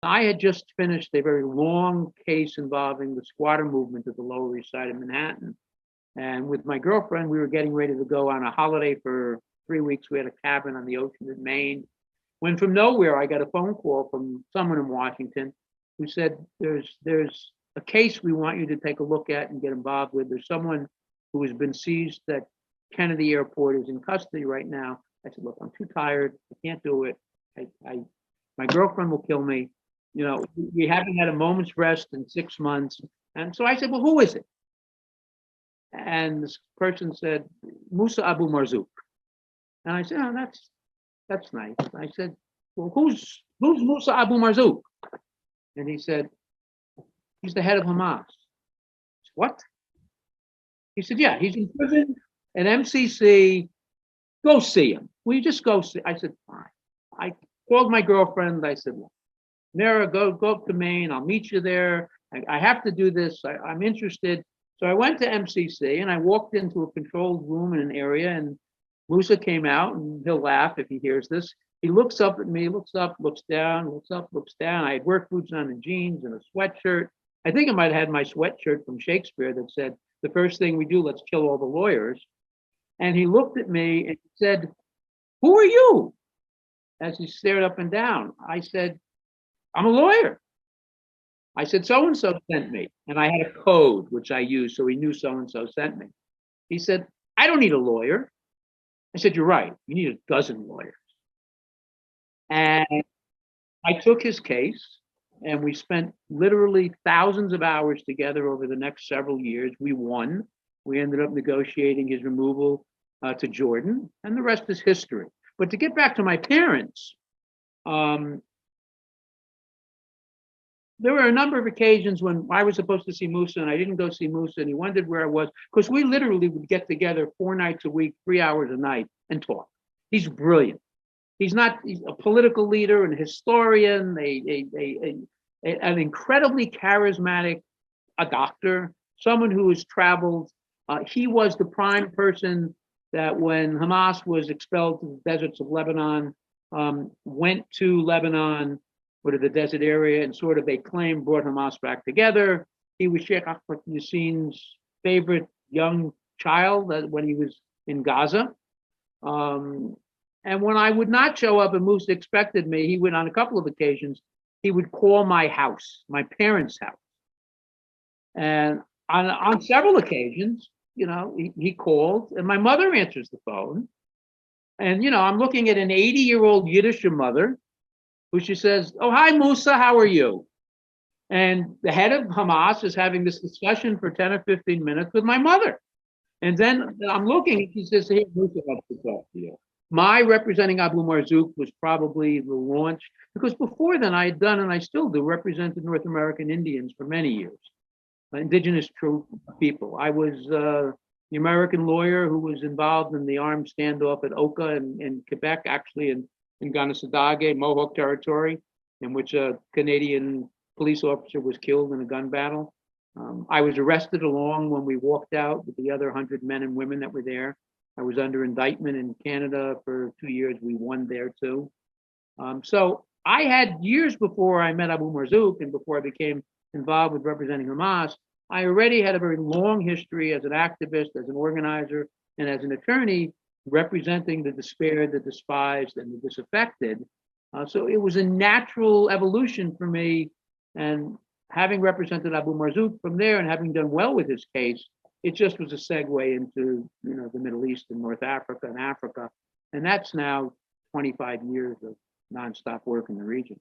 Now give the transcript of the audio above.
I had just finished a very long case involving the squatter movement at the Lower East Side of Manhattan. And with my girlfriend, we were getting ready to go on a holiday for 3 weeks. We had a cabin on the ocean in Maine. When from nowhere, I got a phone call from someone in Washington who said, there's a case we want you to take a look at and get involved with. There's someone who has been seized at Kennedy Airport, is in custody right now. I said, look, I'm too tired. I can't do it. My girlfriend will kill me. You know, we haven't had a moment's rest in 6 months. And so I said, well, who is it? And this person said, Musa Abu Marzouk. And I said, oh, that's nice. I said, well, who's Musa Abu Marzouk? And he said, he's the head of Hamas. Said, what? He said, yeah, he's in prison at MCC. Go see him. Will you just go see? I said, fine. I called my girlfriend. I said, well, Mara, go up to Maine. I'll meet you there. I have to do this. I'm interested. So I went to MCC and I walked into a controlled room in an area, and Musa came out, and he'll laugh if he hears this. He looks up at me, looks up, looks down, looks up, looks down. I had work boots on and jeans and a sweatshirt. I think I might have had my sweatshirt from Shakespeare that said, the first thing we do, let's kill all the lawyers. And he looked at me and said, who are you? As he stared up and down. I said, I'm a lawyer. I said, so-and-so sent me. And I had a code, which I used, so he knew so-and-so sent me. He said, I don't need a lawyer. I said, you're right. You need a dozen lawyers. And I took his case, and we spent literally thousands of hours together over the next several years. We won. We ended up negotiating his removal to Jordan, and the rest is history. But to get back to my parents, there were a number of occasions when I was supposed to see Musa and I didn't go see Musa, and he wondered where I was, because we literally would get together 4 nights a week, 3 hours a night, and talk. He's brilliant. He's a political leader and historian, an incredibly charismatic, a doctor, someone who has traveled. He was the prime person that when Hamas was expelled to the deserts of Lebanon, went to Lebanon, or to the desert area, and sort of they claim brought Hamas back together. He was Sheikh Ahmed Yasseen's favorite young child when he was in Gaza. And when I would not show up and Musa expected me, he would, on a couple of occasions, he would call my house, my parents' house. And on several occasions, you know, he called, and my mother answers the phone. And, you know, I'm looking at an 80-year-old Yiddish mother who she says, oh, hi, Musa, how are you? And the head of Hamas is having this discussion for 10 or 15 minutes with my mother. And then I'm looking, and she says, hey, Musa wants to talk to you. My representing Abu Marzouk was probably the launch, because before then I had done, and I still do, represented North American Indians for many years, indigenous people. I was the American lawyer who was involved in the armed standoff at Oka in Quebec, actually in Ganesadage, Mohawk territory, in which a Canadian police officer was killed in a gun battle. I was arrested along when we walked out with the other 100 men and women that were there. I was under indictment in Canada for 2 years. We won there too. So I had, years before I met Abu Marzouk and before I became involved with representing Hamas, I already had a very long history as an activist, as an organizer, and as an attorney representing the despaired, the despised, and the disaffected. So it was a natural evolution for me. And having represented Abu Marzouk from there and having done well with his case, it just was a segue into, you know, the Middle East and North Africa and Africa. And that's now 25 years of nonstop work in the region.